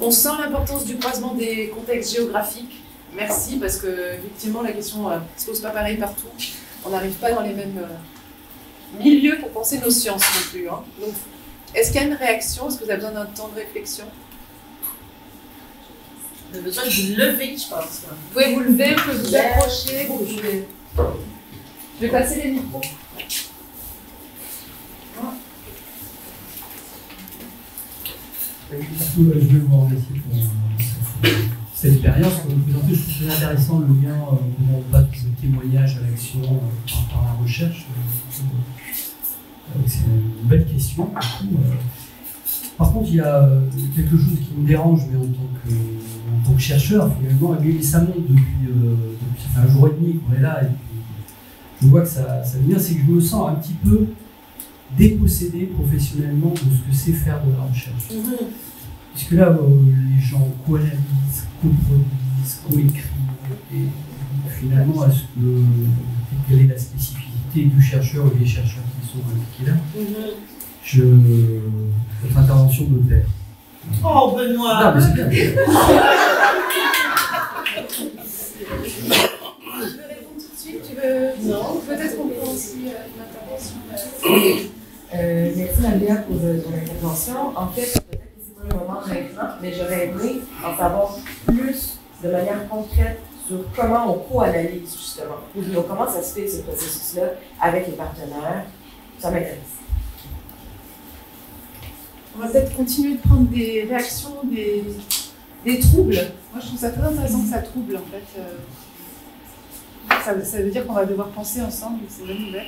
C: On sent l'importance du croisement des contextes géographiques. Merci, parce que effectivement, la question ne se pose pas pareil partout. On n'arrive pas dans les mêmes milieux pour penser nos sciences non plus. Hein. Donc, est-ce qu'il y a une réaction? Est-ce que vous avez besoin d'un temps de réflexion?
D: Vous avez besoin de vous lever, je pense.
A: Vous pouvez vous lever, vous pouvez vous approcher. Je vais passer les micros.
I: Je vais vous remercier pour cette expérience que vous présentez. Je trouve très intéressant le lien comment on passe de témoignage à l'action par la recherche. C'est une belle question. Par contre, il y a quelque chose qui me dérange, mais en tant que chercheur, finalement, et ça monte depuis ça fait un jour et demi qu'on est là, et puis je vois que ça vient, c'est que je me sens un petit peu dépossédé professionnellement de ce que c'est faire de la recherche. Puisque là, les gens co-analysent, coproduisent, coécrivent, et finalement, quelle est la spécificité du chercheur ou des chercheurs qui sont impliqués là? Votre intervention me plaît.
D: Oh, Benoît!
I: Non, mais c'est bien.
C: Je vais répondre tout de suite. Tu veux...
D: Non.
C: Peut-être qu'on peut aussi une intervention.
J: Merci Nadia pour ton intervention. En fait, peut-être que c'est pas le moment maintenant, mais j'aurais aimé en savoir plus de manière concrète sur comment on co-analyse justement. Donc, comment ça se fait ce processus-là avec les partenaires. Ça m'intéresse.
C: On va peut-être continuer de prendre des réactions, des troubles. Moi, je trouve ça très intéressant que ça trouble, en fait. Ça veut dire qu'on va devoir penser ensemble, c'est une bonne nouvelle.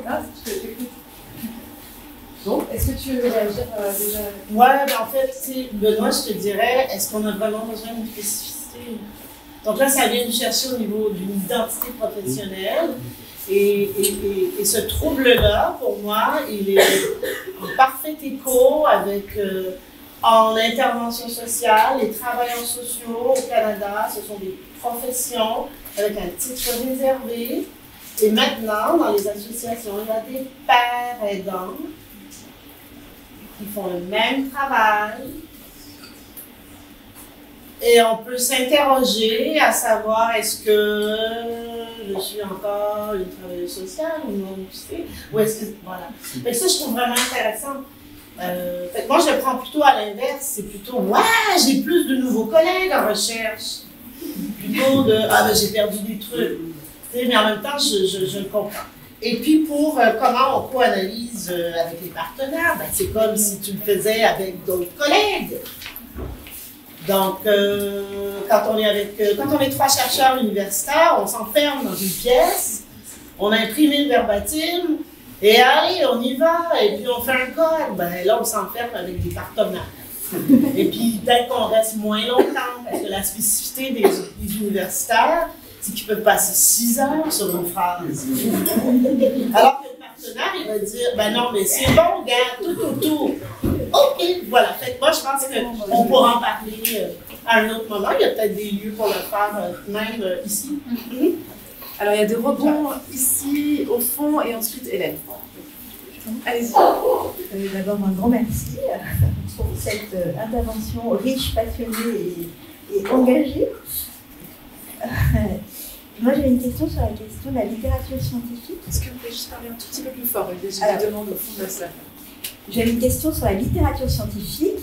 C: Ah, je t'écoute. Bon, est-ce que tu veux réagir déjà?
D: Ouais, ben en fait, Benoît, je te dirais, est-ce qu'on a vraiment besoin d'une spécificité? Donc là, ça vient nous chercher au niveau d'une identité professionnelle. Et ce trouble-là, pour moi, il est en parfait écho avec, en intervention sociale, les travailleurs sociaux au Canada, ce sont des professions avec un titre réservé. Et maintenant, dans les associations, il y a des pères aidants qui font le même travail. Et on peut s'interroger à savoir est-ce que je suis encore une travailleuse sociale ou non, tu sais, ou est-ce que, voilà. Mais ça, je trouve vraiment intéressant. Fait que moi, je le prends plutôt à l'inverse, c'est plutôt, ouais, j'ai plus de nouveaux collègues en recherche. Plutôt de, ah ben j'ai perdu des trucs. Tu sais, mais en même temps, je le comprends. Et puis pour comment on co-analyse avec les partenaires, ben, c'est comme si tu le faisais avec d'autres collègues. Donc, quand on est 3 chercheurs universitaires, on s'enferme dans une pièce, on a imprimé le verbatim, et allez, on y va, et puis on fait un code. Ben là, on s'enferme avec des partenaires. Et puis, peut-être qu'on reste moins longtemps, parce que la spécificité des universitaires, c'est qu'ils peuvent passer 6 heures sur une phrase. Alors que le partenaire, il va dire, ben non, mais c'est bon, gars, tout autour. OK, voilà. Fait que moi, je pense qu'on pourra en parler à un autre moment. Il y a peut-être des lieux pour le faire même ici.
C: Alors, il y a des rebonds ici, au fond, et ensuite Hélène. Allez-y.
K: D'abord, un grand merci pour cette intervention riche, passionnée et engagée. Moi, j'avais une question sur la question de la littérature scientifique.
C: Est-ce que vous pouvez juste parler un tout petit peu plus fort? J'ai des demandes au fond de la salle.
K: J'avais une question sur la littérature scientifique.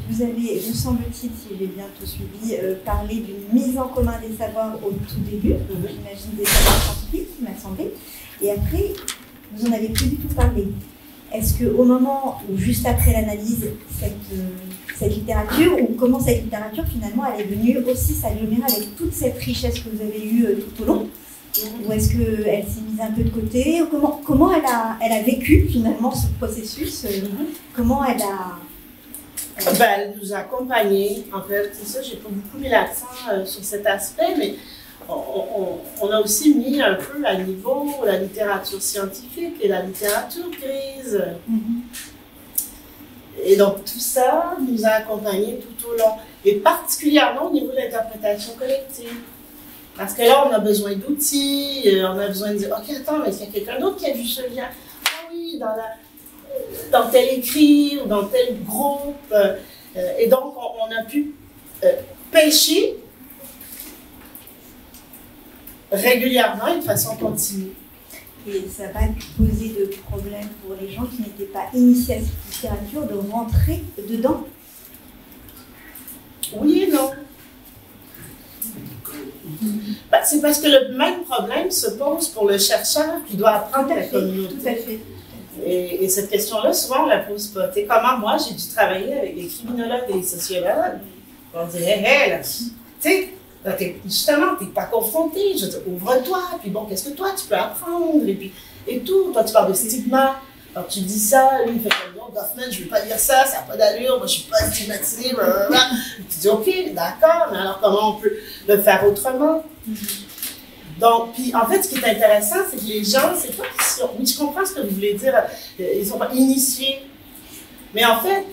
K: Vous avez, me semble-t-il, si j'ai bien tout suivi, parlé d'une mise en commun des savoirs au tout début, j'imagine des savoirs scientifiques, il m'a semblé. Et après, vous n'en avez plus du tout parlé. Est-ce qu'au moment ou juste après l'analyse, cette littérature, ou comment cette littérature finalement elle est venue aussi s'agglomérer avec toute cette richesse que vous avez eue tout au long, ou est-ce qu'elle s'est mise un peu de côté, ou comment elle a vécu finalement ce processus, comment elle a...
D: Ben, elle nous a accompagnés, en fait, c'est ça, j'ai pas beaucoup mis l'accent sur cet aspect, mais on a aussi mis un peu à niveau la littérature scientifique et la littérature grise. Et donc tout ça nous a accompagnés tout au long, et particulièrement au niveau de l'interprétation collective. Parce que là, on a besoin d'outils, on a besoin de dire, OK, attends, mais est-ce qu'il y a quelqu'un d'autre qui a vu ce lien? Ah oui, dans tel écrit ou dans tel groupe. Et donc, on a pu pêcher régulièrement et de façon continue.
K: Et ça va poser de problème pour les gens qui n'étaient pas initiés à cette littérature de rentrer dedans?
D: Oui et non. Ben, c'est parce que le même problème se pose pour le chercheur qui doit apprendre la communauté.
K: Tout à fait.
D: Et cette question-là, souvent, on ne la pose pas. Tu sais, comment moi, j'ai dû travailler avec des criminologues et des sociologues. On dirait, hé, là, tu sais, justement, tu n'es pas confronté. Je veux dire, ouvre-toi. Puis bon, qu'est-ce que toi, tu peux apprendre? Et tout. Toi, tu parles de stigma. Alors tu dis ça, lui il fait comme non, Goffman, je ne veux pas dire ça, ça n'a pas d'allure, moi je suis pas stigmatisée, blablabla. Tu dis ok, d'accord, mais alors comment on peut le faire autrement? Donc, puis en fait, ce qui est intéressant, c'est que les gens, c'est pas qu'ils sont. Oui, je comprends ce que vous voulez dire, ils sont pas initiés. Mais en fait,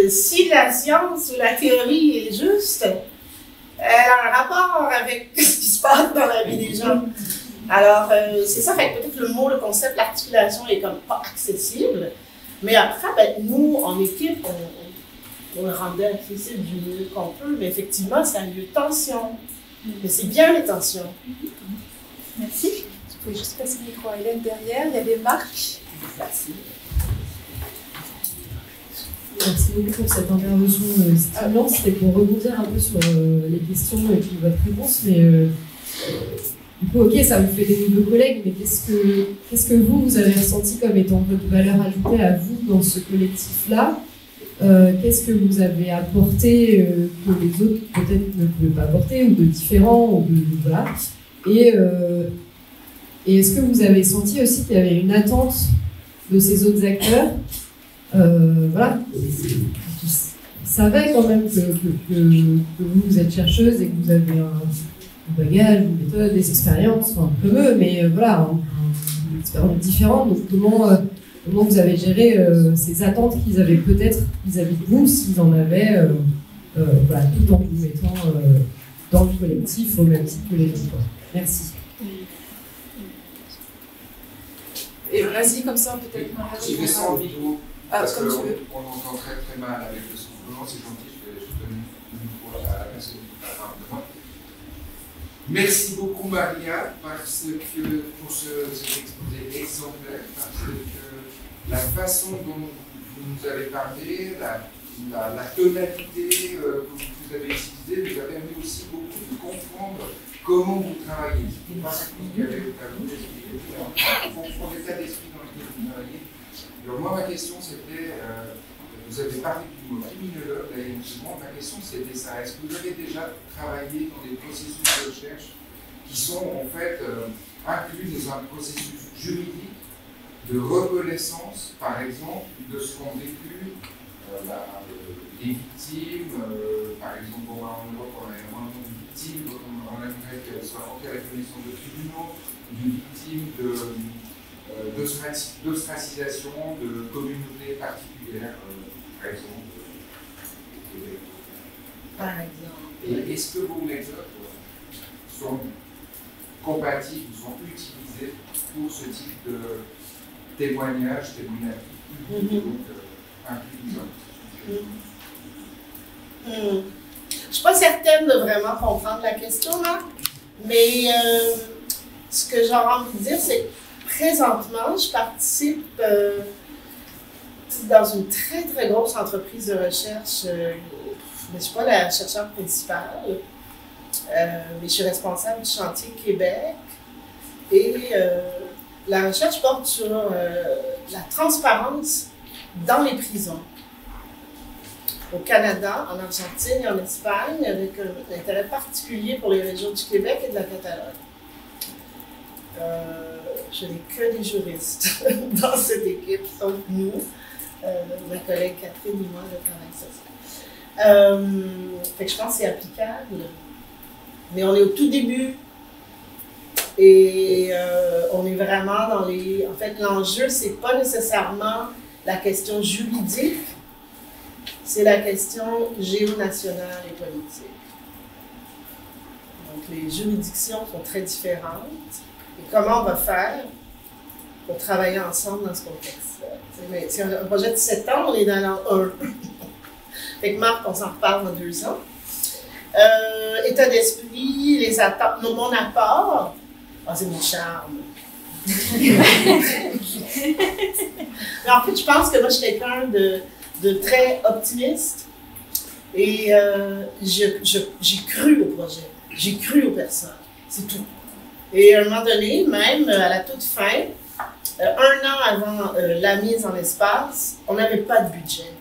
D: si la science ou la théorie est juste, elle a un rapport avec ce qui se passe dans la vie des gens. Alors, c'est ça, fait que peut-être le mot, le concept, l'articulation est comme pas accessible. Mais après, ben, nous, en équipe, on le rendait accessible du mieux qu'on peut. Mais effectivement, c'est un lieu de tension. Mais c'est bien les tensions.
K: Merci.
C: Vous pouvez juste passer le micro à Hélène derrière. Il y avait Marc.
D: Merci.
L: Merci beaucoup pour cette intervention stimulante. C'était pour rebondir un peu sur les questions et puis votre réponse. Mais du coup, ok, ça vous fait des nouveaux collègues, mais qu'est-ce que vous avez ressenti comme étant votre valeur ajoutée à vous dans ce collectif-là? Qu'est-ce que vous avez apporté que les autres peut-être ne pouvaient pas apporter, ou de différent, ou de voilà. Et est-ce que vous avez senti aussi qu'il y avait une attente de ces autres acteurs, voilà, qui savaient quand même que vous êtes chercheuse et que vous avez un bagage, une méthode, des expériences, enfin, comme eux, mais voilà, une expérience différente. Donc comment vous avez géré ces attentes qu'ils avaient peut-être vis-à-vis de vous, s'ils en avaient, voilà, tout en vous mettant dans le collectif au même titre que les autres. Merci.
C: Et vas-y, comme ça, peut-être.
M: Si je descends en vidéo, parce
C: comme tu veux.
M: qu'on entend très très mal avec le son. Vraiment, c'est gentil, je vais donner le micro à la personne qui parle devant. Merci beaucoup, Maria, parce que, pour cet exposé exemplaire, parce que la façon dont vous nous avez parlé, la tonalité que vous avez utilisée, nous a permis aussi beaucoup de comprendre comment vous travaillez. Parce que vous avez comprendre l'état d'esprit dans lequel vous travaillez. Alors moi, ma question, c'était, vous avez parlé du mot criminologue, d'ailleurs, ma question, c'était ça. Est-ce que vous avez déjà travaillé dans des processus de recherche qui sont en fait inclus dans un processus juridique de reconnaissance, par exemple, de ce qu'ont vécu les victimes, par exemple, en Europe, on a énormément de victimes, on aimerait qu'elles soient portées à la connaissance de tribunaux, d'une victime d'ostracisation de communautés particulières, par exemple, au Québec.
D: Par exemple.
M: Et est-ce que vos méthodes sont compatibles, sont utilisées pour ce type de témoignage public, donc inclusif?
D: Je ne suis pas certaine de vraiment comprendre la question là, mais ce que j'ai envie de dire, c'est que présentement, je participe dans une très très grosse entreprise de recherche, mais je ne suis pas la chercheure principale, mais je suis responsable du chantier Québec et la recherche porte sur la transparence dans les prisons. Au Canada, en Argentine et en Espagne, avec un intérêt particulier pour les régions du Québec et de la Catalogne. Je n'ai que des juristes dans cette équipe, sauf nous, ma collègue Catherine et moi, de travail social. Fait que je pense que c'est applicable, mais on est au tout début et on est vraiment dans les... En fait, l'enjeu, c'est pas nécessairement la question juridique, c'est la question géonationale et politique. Donc, les juridictions sont très différentes. Et comment on va faire pour travailler ensemble dans ce contexte-là? C'est un projet de 7 ans, on est dans l'an 1. Fait que Marc, on s'en reparle dans 2 ans. État d'esprit, les attentes, mon apport, c'est mon charme. Mais en fait, je pense que moi, je suis quelqu'un de très optimiste et j'ai cru au projet, j'ai cru aux personnes, c'est tout. Et à un moment donné, même à la toute fin, 1 an avant la mise en espace, on n'avait pas de budget.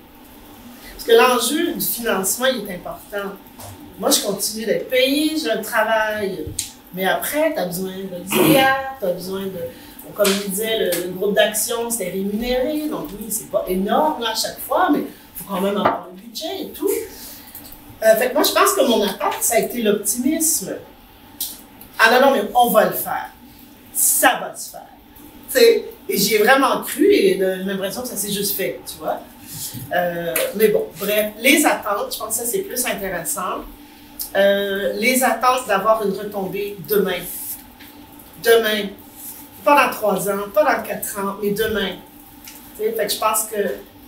D: Parce que l'enjeu du financement, il est important. Moi, je continue d'être payée, j'ai un travail, mais après, tu as besoin d'auxiliaires, tu as besoin de... comme il disait, le groupe d'action, c'est rémunéré. Donc oui, c'est pas énorme là, à chaque fois, mais il faut quand même avoir le budget et tout. Fait que moi, je pense que mon apport, ça a été l'optimisme. Ah non, non, mais on va le faire. Ça va se faire. T'sais, et j'y ai vraiment cru et j'ai l'impression que ça s'est juste fait, tu vois. Mais bon, bref, les attentes, je pense que ça c'est plus intéressant. Les attentes d'avoir une retombée demain. Demain. Pas dans 3 ans, pas dans 4 ans, mais demain. Fait que je pense que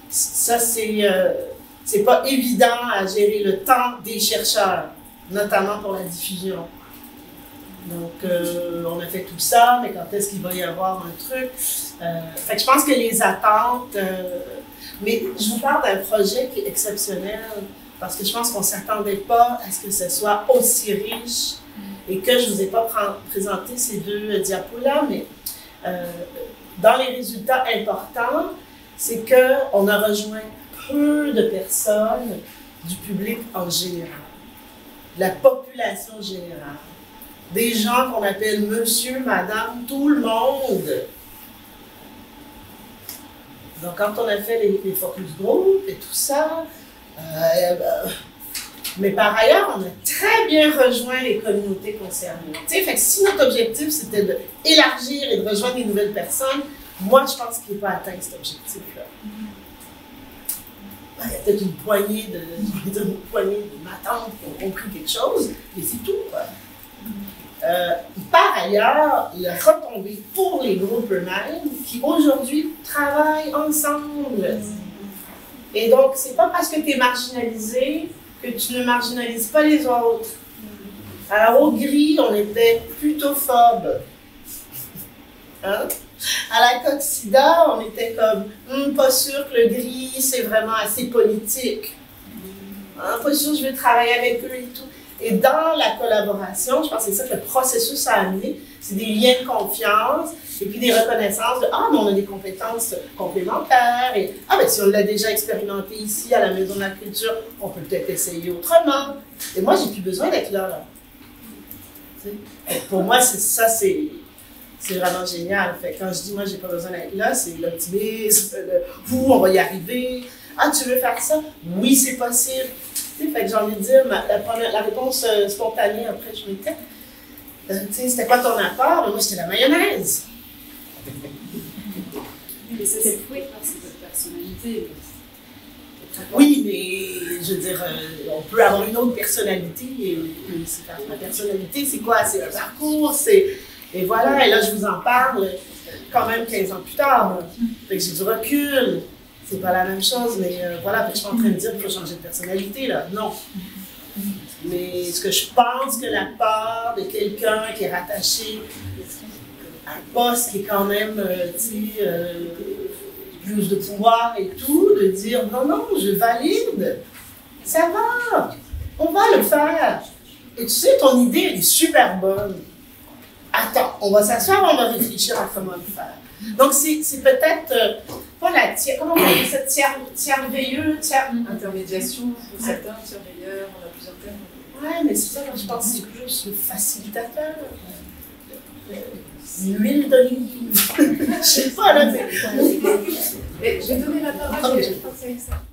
D: ça c'est pas évident à gérer le temps des chercheurs, notamment pour la diffusion. Donc, on a fait tout ça, mais quand est-ce qu'il va y avoir un truc? Fait que je pense que les attentes... mais je vous parle d'un projet qui est exceptionnel, parce que je pense qu'on ne s'attendait pas à ce que ce soit aussi riche, et que je ne vous ai pas présenté ces 2 diapos-là, mais dans les résultats importants, c'est qu'on a rejoint peu de personnes du public en général, de la population générale. Des gens qu'on appelle monsieur, madame, tout le monde. Donc, quand on a fait les focus group et tout ça, mais par ailleurs, on a très bien rejoint les communautés concernées. Fait que si notre objectif, c'était d'élargir et de rejoindre des nouvelles personnes, moi, je pense qu'il n'est pas atteint cet objectif-là. Il y a peut-être une poignée de matantes qui ont compris quelque chose, mais c'est tout, quoi. Par ailleurs, il a retombé pour les groupes eux-mêmes qui aujourd'hui travaillent ensemble. Et donc, c'est pas parce que tu es marginalisé que tu ne marginalises pas les autres. Alors, au gris, on était plutôt phobes. Hein? À la Coxida, on était comme pas sûr que le gris, c'est vraiment assez politique. Hein? Pas sûr que je vais travailler avec eux et tout. Et dans la collaboration, je pense que c'est ça que le processus a amené, c'est des liens de confiance et puis des reconnaissances de « Ah, mais on a des compétences complémentaires et « Ah, mais si on l'a déjà expérimenté ici à la Maison de la Culture, on peut peut-être essayer autrement. » Et moi, j'ai plus besoin d'être là. Pour moi, c'est vraiment génial. Fait, quand je dis « Moi, j'ai pas besoin d'être là », c'est l'optimisme, on va y arriver. « Ah, tu veux faire ça? » Oui, c'est possible. Fait que j'ai envie de dire, la réponse spontanée après je m'étais, c'était quoi ton apport? Moi, c'était la mayonnaise.
C: Mais ça, c'est fouet parce que c'est votre personnalité.
D: Oui, mais je veux dire, on peut avoir une autre personnalité. Et ma personnalité, c'est quoi? C'est un parcours, et voilà, et là, je vous en parle quand même 15 ans plus tard. Fait que j'ai du recul. C'est pas la même chose, mais voilà, je suis pas en train de dire qu'il faut changer de personnalité, là. Non. Mais est-ce que je pense que la part de quelqu'un qui est rattaché à un poste qui est quand même, plus de pouvoir et tout, de dire non, non, je valide, ça va, on va le faire. Et tu sais, ton idée, elle est super bonne. Attends, on va s'asseoir, on va réfléchir à comment le faire. Donc, c'est peut-être pas la comment on appelle ça, tiers-veilleux,
C: intermédiation pour certains, tiers-veilleurs, on a plusieurs termes.
D: Ouais, mais c'est ça, je pense que c'est plus le facilitateur. L'huile d'olive. Je sais pas, là, mais...
C: Je vais donner la parole, je pense à ça.